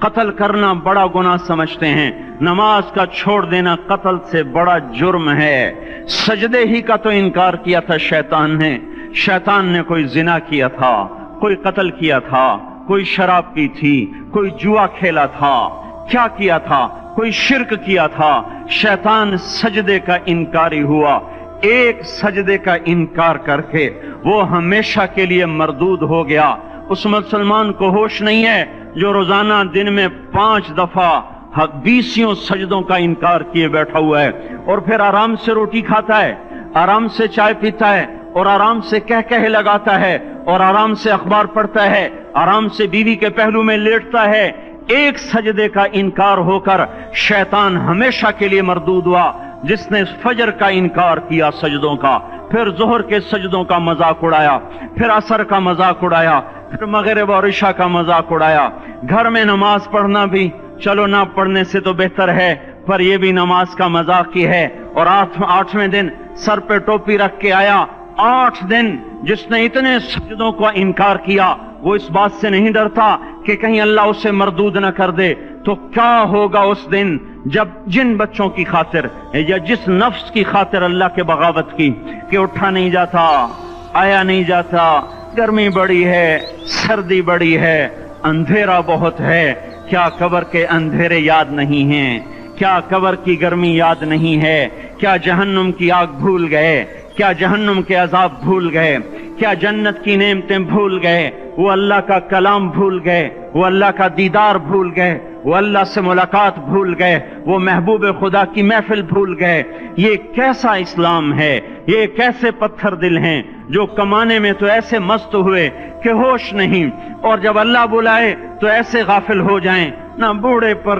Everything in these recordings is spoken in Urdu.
قتل کرنا بڑا گناہ سمجھتے ہیں، نماز کا چھوڑ دینا قتل سے بڑا جرم ہے۔ سجدے ہی کا تو انکار کیا تھا شیطان نے، شیطان نے کوئی زنا کیا تھا، کوئی قتل کیا تھا، کوئی شراب پی تھی، کوئی جوا کھیلا تھا، کیا کیا تھا؟ کوئی شرک کیا تھا۔ شیطان سجدے کا انکاری ہوا، ایک سجدے کا انکار کر کے وہ ہمیشہ کے لیے مردود ہو گیا۔ اس مسلمان کو ہوش نہیں ہے جو روزانہ دن میں 5 دفعہ 20 سجدوں کا انکار کیے بیٹھا ہوا ہے، اور پھر آرام سے روٹی کھاتا ہے، آرام سے چائے پیتا ہے، اور آرام سے کہہ لگاتا ہے، اور آرام سے اخبار پڑھتا ہے، آرام سے بیوی کے پہلو میں لیٹتا ہے۔ ایک سجدے کا انکار ہو کر شیطان ہمیشہ کے لیے مردود ہوا۔ جس نے فجر کا انکار کیا سجدوں کا، پھر ظہر کے سجدوں کا مذاق اڑایا، پھر عصر کا مذاق اڑایا، پھر مغرب اور عشاء کا مذاق اڑایا۔ گھر میں نماز پڑھنا بھی چلو نہ پڑھنے سے تو بہتر ہے، پر یہ بھی نماز کا مذاق ہی ہے۔ اور 8ویں دن سر پہ ٹوپی رکھ کے آیا۔ 8 دن جس نے اتنے سجدوں کا انکار کیا، وہ اس بات سے نہیں ڈرتا کہ کہیں اللہ اسے مردود نہ کر دے، تو کیا ہوگا اس دن جب جن بچوں کی خاطر یا جس نفس کی خاطر اللہ کے بغاوت کی کہ اٹھا نہیں جاتا، آیا نہیں جاتا، گرمی بڑی ہے، سردی بڑی ہے، اندھیرا بہت ہے، کیا قبر کے اندھیرے یاد نہیں ہیں؟ کیا قبر کی گرمی یاد نہیں ہے؟ کیا جہنم کی آگ بھول گئے؟ کیا جہنم کے عذاب بھول گئے؟ کیا جنت کی نعمتیں بھول گئے؟ وہ اللہ کا کلام بھول گئے، وہ اللہ کا دیدار بھول گئے، وہ اللہ سے ملاقات بھول گئے، وہ محبوب خدا کی محفل بھول گئے۔ یہ کیسا اسلام ہے؟ یہ کیسے پتھر دل ہیں جو کمانے میں تو ایسے مست ہوئے کہ ہوش نہیں، اور جب اللہ بلائے تو ایسے غافل ہو جائیں، نہ بوڑھے پر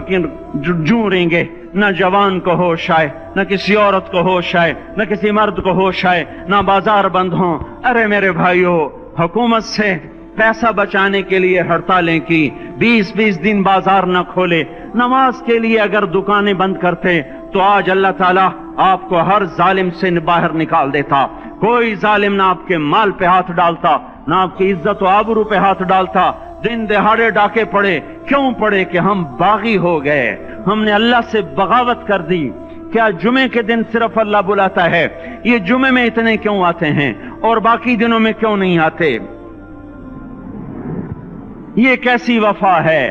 جوں رہیں گے، نہ جوان کو ہوش آئے، نہ کسی عورت کو ہوش آئے، نہ کسی مرد کو ہوش آئے، نہ بازار بند ہوں۔ ارے میرے بھائیو، حکومت سے پیسہ بچانے کے لیے ہڑتالیں کی، 20 دن بازار نہ کھولے، نماز کے لیے اگر دکانیں بند کرتے تو آج اللہ تعالیٰ آپ کو ہر ظالم سے باہر نکال دیتا۔ کوئی ظالم نہ آپ کے مال پہ ہاتھ ڈالتا، نہ آپ کی عزت و آبرو پہ ہاتھ ڈالتا۔ دن دہاڑے ڈاکے پڑے، کیوں پڑے؟ کہ ہم باغی ہو گئے، ہم نے اللہ سے بغاوت کر دی۔ کیا جمعے کے دن صرف اللہ بلاتا ہے؟ یہ جمعے میں اتنے کیوں آتے ہیں اور باقی دنوں میں کیوں نہیں آتے؟ یہ کیسی وفا ہے؟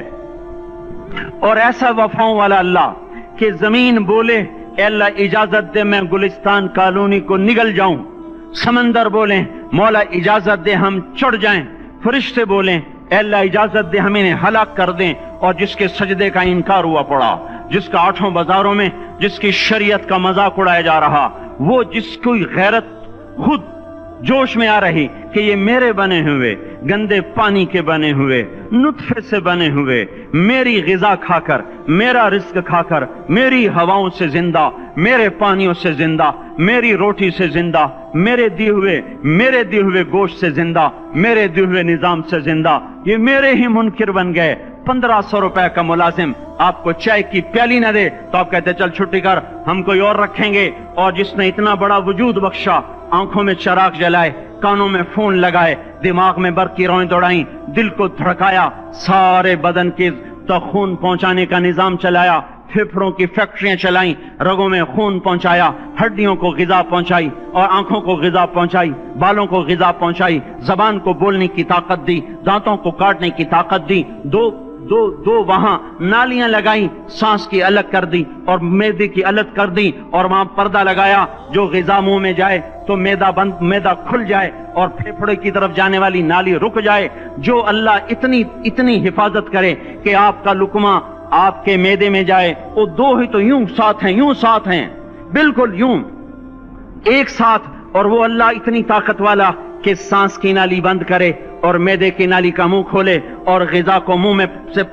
اور ایسا وفاؤں والا اللہ کہ زمین بولے اے اللہ اجازت دے میں گلستان کالونی کو نگل جاؤں، سمندر بولیں مولا اجازت دے ہم چڑھ جائیں، فرشتے بولیں اے اللہ اجازت دے ہم انہیں ہلاک کر دیں۔ اور جس کے سجدے کا انکار ہوا پڑا، جس کا 8 بازاروں میں جس کی شریعت کا مذاق اڑایا جا رہا، وہ جس کی غیرت خود جوش میں آ رہی کہ یہ میرے بنے ہوئے گندے پانی کے بنے ہوئے نطفے سے بنے ہوئے میری غذا کھا کر، میرا رزق کھا کر، میری ہواؤں سے زندہ، میرے پانیوں سے زندہ، میری روٹی سے زندہ، میرے دیے ہوئے گوشت سے زندہ، میرے دیے ہوئے نظام سے زندہ، یہ میرے ہی منکر بن گئے۔ 1500 روپے کا ملازم آپ کو چائے کی پیالی نہ دے تو آپ کہتے چل چھٹی کر، ہم کوئی اور رکھیں گے۔ اور جس نے اتنا بڑا وجود بخشا، آنکھوں میں چراغ جلائے، کانوں میں فون لگائے، دماغ میں برق کی روئیں دوڑائیں، دل کو دھڑکایا، سارے بدن کے تک خون پہنچانے کا نظام چلایا، پھیپھڑوں کی فیکٹریاں چلائیں، رگوں میں خون پہنچایا، ہڈیوں کو غذا پہنچائی اور آنکھوں کو غذا پہنچائی، بالوں کو غذا پہنچائی، زبان کو بولنے کی طاقت دی، دانتوں کو کاٹنے کی طاقت دی، دو وہاں نالیاں لگائیں، سانس کی الگ کر دی اور معدے کی الگ کر دی، اور وہاں پردہ لگایا، جو غذا منہ میں جائے تو معدہ کھل جائے اور پھیپھڑے کی طرف جانے والی نالی رک جائے۔ جو اللہ اتنی حفاظت کرے کہ آپ کا لقمہ آپ کے معدے میں جائے، وہ دو ہی تو یوں ساتھ ہیں بالکل یوں ایک ساتھ، اور وہ اللہ اتنی طاقت والا کہ سانس کی نالی بند کرے اور معدے کی نالی کا منہ کھولے اور غذا کو منہ میں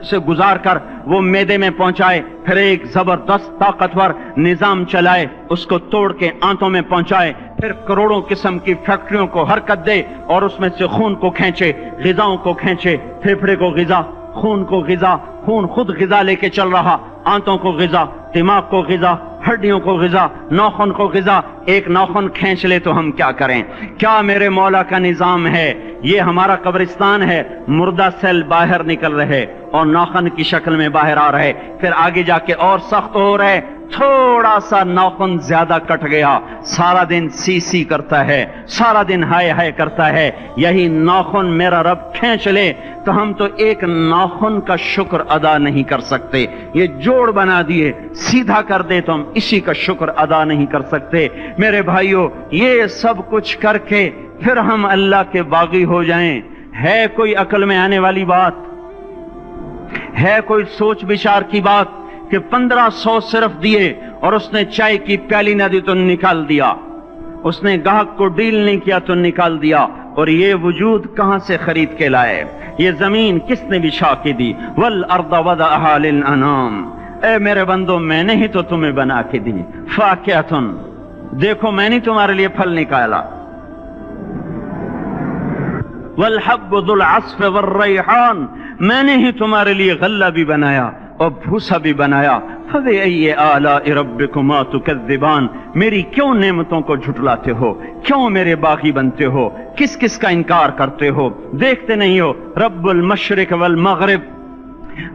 سے گزار کر وہ معدے میں پہنچائے، پھر ایک زبردست طاقتور نظام چلائے، اس کو توڑ کے آنتوں میں پہنچائے، پھر کروڑوں قسم کی فیکٹریوں کو حرکت دے اور اس میں سے خون کو کھینچے، غذاؤں کو کھینچے، پھیپھڑے کو غذا، خون کو غذا، خون خود غذا لے کے چل رہا، آنتوں کو غذا، دماغ کو غذا، ہڈیوں کو غذا، ناخن کو غذا، ایک ناخن کھینچ لے تو ہم کیا کریں؟ کیا میرے مولا کا نظام ہے؟ یہ ہمارا قبرستان ہے، مردہ سیل باہر نکل رہے اور ناخن کی شکل میں باہر آ رہے، پھر آگے جا کے اور سخت ہو رہے، تھوڑا سا ناخن زیادہ کٹ گیا، سارا دن سی سی کرتا ہے، سارا دن ہائے ہائے کرتا ہے، یہی ناخن میرا رب کھینچ لے تو ہم تو ایک ناخن کا شکر ادا نہیں کر سکتے، یہ جوڑ بنا دیے سیدھا کر دے تو ہم اسی کا شکر ادا نہیں کر سکتے۔ میرے بھائیو، یہ سب کچھ کر کے پھر ہم اللہ کے باغی ہو جائیں، ہے کوئی عقل میں آنے والی بات؟ ہے کوئی سوچ بچار کی بات کہ 1500 صرف دیے اور اس نے چائے کی پیالی نہ دی تو نکال دیا، اس نے گاہک کو ڈیل نہیں کیا تو نکال دیا، اور یہ وجود کہاں سے خرید کے لائے؟ یہ زمین کس نے بچھا کے دی؟ والارض وضعها للانام، اے میرے بندو میں نے ہی تو تمہیں بنا کے دی، فاکہۃ، دیکھو میں نے تمہارے لیے پھل نکالا، والحب ذو العصف والریحان، میں نے ہی تمہارے لیے غلہ بھی بنایا اور بھوسا بھی بنایا، فبأي آلاء ربكما تكذبان، میری کیوں نعمتوں کو جھٹلاتے ہو؟ کیوں میرے باغی بنتے ہو؟ کس کس کا انکار کرتے ہو؟ دیکھتے نہیں ہو رب المشرق والمغرب،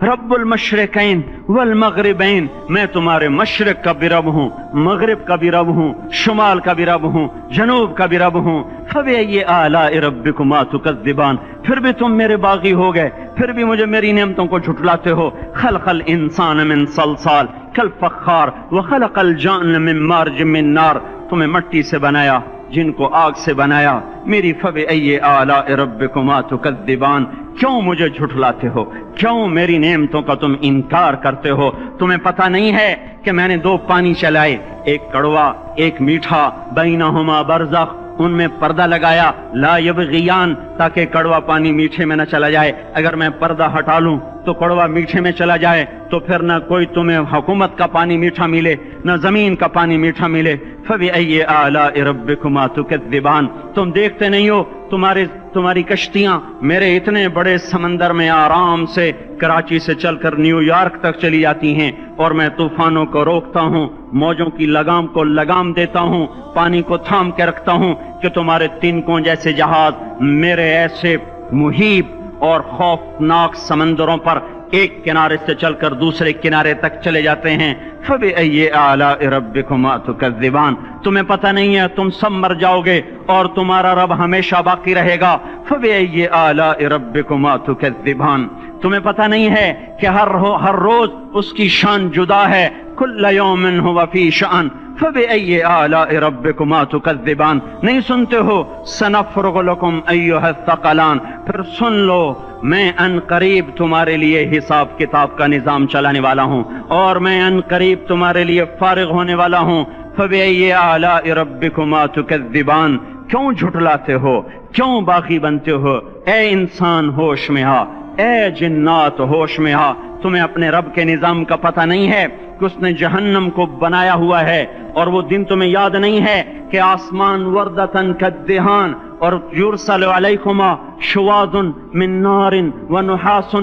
رب المشرقین والمغربین، میں تمہارے مشرق کا بھی رب ہوں، مغرب کا بھی رب ہوں، شمال کا بھی رب ہوں، جنوب کا بھی رب ہوں، فبأي آلاء ربكما تكذبان، پھر بھی تم میرے باغی ہو گئے، پھر بھی مجھے میری نعمتوں کو جھٹلاتے ہو۔ خلق الانسان من صلصال کالفخار وخلق الجان من مارج من نار، تمہیں مٹی سے بنایا، جن کو آگ سے بنایا، میری فبأي آلاء ربكما تكذبان، کیوں مجھے جھٹلاتے ہو؟ کیوں میری نعمتوں کا تم انکار کرتے ہو؟ تمہیں پتہ نہیں ہے کہ میں نے دو پانی چلائے، ایک کڑوا ایک میٹھا، بینہما برزخ، ان میں پردہ لگایا، لا یبغیان، تاکہ کڑوا پانی میٹھے میں نہ چلا جائے، اگر میں پردہ ہٹا لوں تو کڑوا میٹھے میں چلا جائے تو پھر نہ کوئی تمہیں حکومت کا پانی میٹھا ملے نہ زمین کا پانی میٹھا ملے۔ فبأي آلاء ربكما تكذبان، تم دیکھتے نہیں ہو تمہاری کشتیاں میرے اتنے بڑے سمندر میں آرام سے کراچی سے چل کر نیو یارک تک چلی جاتی ہیں، اور میں طوفانوں کو روکتا ہوں، موجوں کی لگام کو لگام دیتا ہوں، پانی کو تھام کے رکھتا ہوں کہ تمہارے تنکوں جیسے جہاز میرے ایسے محیط اور خوفناک سمندروں پر ایک کنارے سے چل کر دوسرے کنارے تک چلے جاتے ہیں۔ فبأي آلاء ربكما تكذبان، تمہیں پتہ نہیں ہے تم سب مر جاؤ گے اور تمہارا رب ہمیشہ باقی رہے گا۔ فبأي آلاء ربكما تكذبان، تمہیں پتہ نہیں ہے کہ ہر روز اس کی شان جدا ہے، كل يوم هو في شأن، فبأي آلاء ربكما تكذبان، نہیں سنتے ہو؟ سنفرغ لكم أيها الثقلان، پھر سن لو میں ان قریب تمہارے لیے حساب کتاب کا نظام چلانے والا ہوں، اور میں ان قریب تمہارے لیے فارغ ہونے والا ہوں۔ فبأي آلاء ربكما تكذبان، کیوں جھٹلاتے ہو؟ کیوں باغی بنتے ہو؟ اے انسان ہوش میں آ، اے جنات ہوش میں آ، تمہیں اپنے رب کے نظام کا پتہ نہیں ہے کہ اس نے جہنم کو بنایا ہوا ہے، اور وہ دن تمہیں یاد نہیں ہے کہ آسمان وردتن کالدہان، اور یرسل علیکما شواظ من نار ونحاس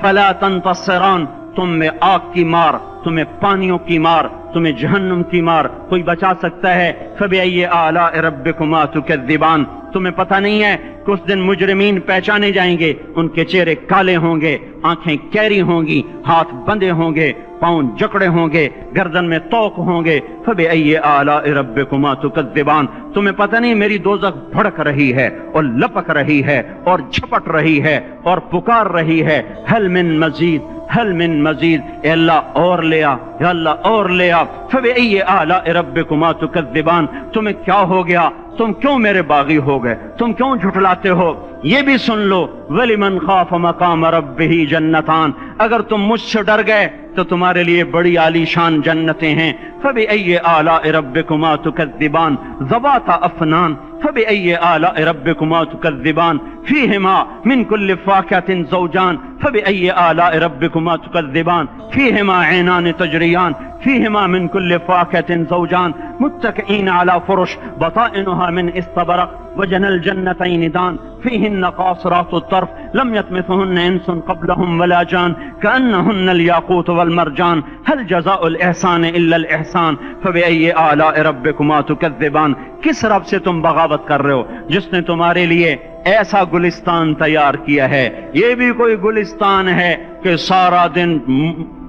فلا تنتصران، تم میں آگ کی مار، تمہیں پانیوں کی مار، تمہیں جہنم کی مار کوئی بچا سکتا ہے؟ فبأي آلاء ربكما تكذبان، تمہیں پتہ نہیں ہے کہ اس دن مجرمین پہچانے جائیں گے، ان کے چہرے کالے ہوں گے، آنکھیں کیری ہوں گی، ہاتھ بندے ہوں گے، پاؤں جکڑے ہوں گے، گردن میں توق ہوں گے۔ فبأي آلاء ربكما تكذبان، تمہیں پتہ نہیں میری دوزخ بھڑک رہی ہے اور لپک رہی ہے اور جھپٹ رہی ہے اور پکار رہی ہے، هل من مزید، هل من مزید، اے اللہ اور لے آ، یا اللہ اور لے آ۔ فبأي آلاء ربكما تكذبان، تمہیں کیا ہو گیا؟ تم کیوں میرے باغی ہو گئے؟ تم کیوں جھٹلاتے ہو؟ یہ بھی سن لو، وَلِمَنْ خَافَ مَقَامَ رَبِّهِ جَنَّتَانِ، اگر تم مجھ سے ڈر گئے تو تمہارے لیے بڑی عالی شان جنتیں ہیں۔ فبأي آلاء ربكما تكذبان ذوات افنان، فبأي آلاء ربكما تكذبان فيهما من كل فاكهة زوجان فبأي آلاء ربكما تكذبان فيهما عينان تجريان فيهما من كل فاكهة زوجان متكئين على فرش بطائنها من استبرق وجنى الجنتين دان فيهن قاصرات الطرف لم يطمثهن انس قبلهم ولا جان كأنهن الياقوت والمرجان هل جزاء الإحسان إلا الإحسان فبأي آلاء ربكما تكذبان. کس رب سے تم بغاوت کر رہے ہو جس نے تمہارے لیے ایسا گلستان تیار کیا ہے؟ یہ بھی کوئی گلستان ہے کہ سارا دن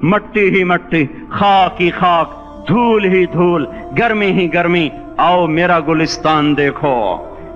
مٹی ہی مٹی، خاک ہی خاک، دھول ہی دھول، گرمی ہی گرمی. آؤ میرا گلستان دیکھو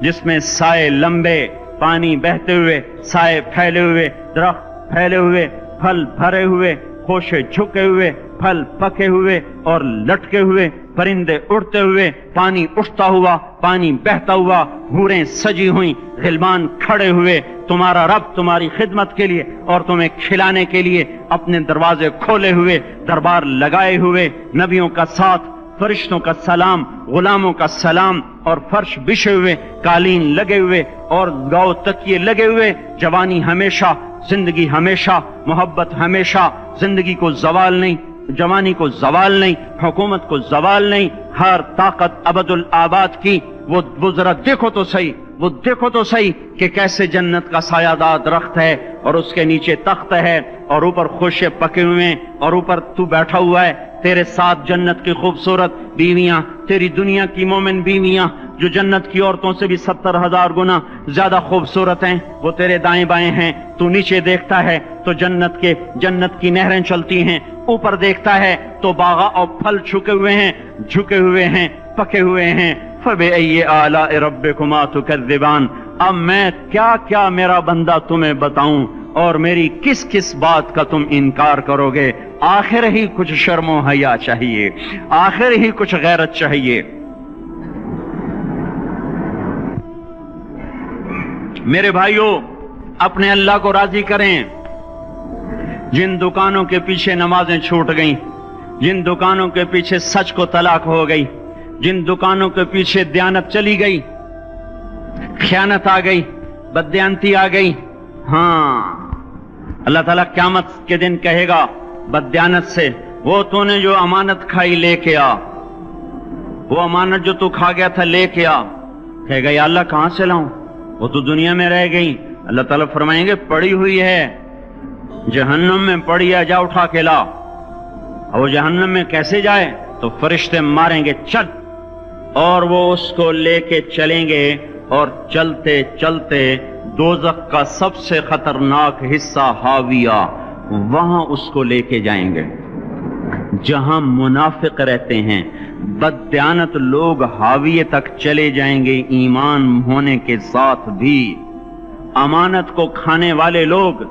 جس میں سائے لمبے، پانی بہتے ہوئے، سائے پھیلے ہوئے، درخت پھیلے ہوئے، پھل بھرے ہوئے، خوشے جھکے ہوئے، پھل پکے ہوئے اور لٹکے ہوئے، پرندے اڑتے ہوئے، پانی اٹھتا ہوا، پانی بہتا ہوا، حوریں سجی ہوئیں، غلمان کھڑے ہوئے. تمہارا رب تمہاری خدمت کے لیے اور تمہیں کھلانے کے لیے اپنے دروازے کھولے ہوئے، دربار لگائے ہوئے، نبیوں کا ساتھ، فرشتوں کا سلام، غلاموں کا سلام، اور فرش بچھے ہوئے، قالین لگے ہوئے اور گاؤ تکیے لگے ہوئے. جوانی ہمیشہ، زندگی ہمیشہ، محبت ہمیشہ، زندگی کو زوال نہیں، جوانی کو زوال نہیں، حکومت کو زوال نہیں، ہر طاقت ابد الآباد کی. وہ ذرا دیکھو تو صحیح، وہ دیکھو تو صحیح کہ کیسے جنت کا سایہ دار درخت ہے اور اس کے نیچے تخت ہے اور اوپر خوشے پکے ہوئے ہیں اور اوپر تو بیٹھا ہوا ہے. تیرے ساتھ جنت کی خوبصورت بیویاں، تیری دنیا کی مومن بیویاں جو جنت کی عورتوں سے بھی 70,000 گنا زیادہ خوبصورت ہیں، وہ تیرے دائیں بائیں ہیں. تو نیچے دیکھتا ہے تو جنت کی نہریں چلتی ہیں، اوپر دیکھتا ہے تو باغ اور پھل جھکے ہوئے ہیں، پکے ہوئے ہیں. فبأي آلاء ربكما تكذبان. اب میں کیا کیا میرا بندہ تمہیں بتاؤں اور میری کس کس بات کا تم انکار کرو گے؟ آخر ہی کچھ شرم و حیا چاہیے، آخر ہی کچھ غیرت چاہیے. میرے بھائیوں، اپنے اللہ کو راضی کریں. جن دکانوں کے پیچھے نمازیں چھوٹ گئیں، جن دکانوں کے پیچھے سچ کو طلاق ہو گئی، جن دکانوں کے پیچھے دیانت چلی گئی، خیانت آ گئی، بددیانتی آ گئی، ہاں اللہ تعالیٰ قیامت کے دن کہے گا بددیانت سے، وہ تو نے جو امانت کھائی لے کے آ، وہ امانت جو تو کھا گیا تھا لے کے آ. کہے گا یا اللہ کہاں سے لاؤں، وہ تو دنیا میں رہ گئی. اللہ تعالیٰ فرمائیں گے پڑی ہوئی ہے جہنم میں، پڑی ہے، جا اٹھا کے لا. اور وہ جہنم میں کیسے جائے؟ تو فرشتے ماریں گے چل، اور وہ اس کو لے کے چلیں گے اور چلتے چلتے دوزخ کا سب سے خطرناک حصہ حاویہ، وہاں اس کو لے کے جائیں گے جہاں منافق رہتے ہیں. بددیانت لوگ حاویہ تک چلے جائیں گے ایمان ہونے کے ساتھ بھی. امانت کو کھانے والے لوگ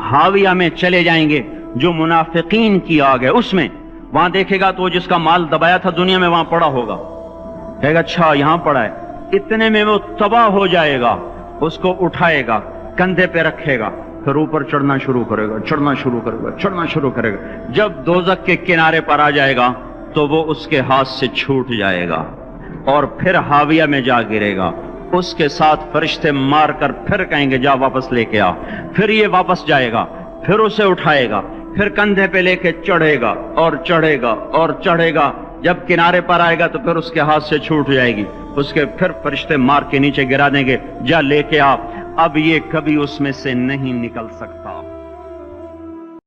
حاویہ میں چلے جائیں گے جو منافقین کی آگ ہے اس میں. وہاں دیکھے گا تو جس کا مال دبایا تھا دنیا میں وہاں پڑا ہوگا، کہے گا اچھا یہاں پڑا ہے. اتنے میں وہ تباہ ہو جائے گا، اس کو اٹھائے گا، کندھے پہ رکھے گا، پھر اوپر چڑھنا شروع کرے گا، چڑھنا شروع کرے گا. جب دوزخ کے کنارے پر آ جائے گا تو وہ اس کے ہاتھ سے چھوٹ جائے گا اور پھر حاویہ میں جا گرے گا. اس کے ساتھ فرشتے مار کر پھر کہیں گے جا واپس لے کے آ. پھر یہ واپس جائے گا، پھر اسے اٹھائے گا، پھر کندھے پہ لے کے چڑھے گا اور چڑھے گا اور چڑھے گا. جب کنارے پر آئے گا تو پھر اس کے ہاتھ سے چھوٹ جائے گی، اس کے پھر فرشتے مار کے نیچے گرا دیں گے جا لے کے آ. اب یہ کبھی اس میں سے نہیں نکل سکتا.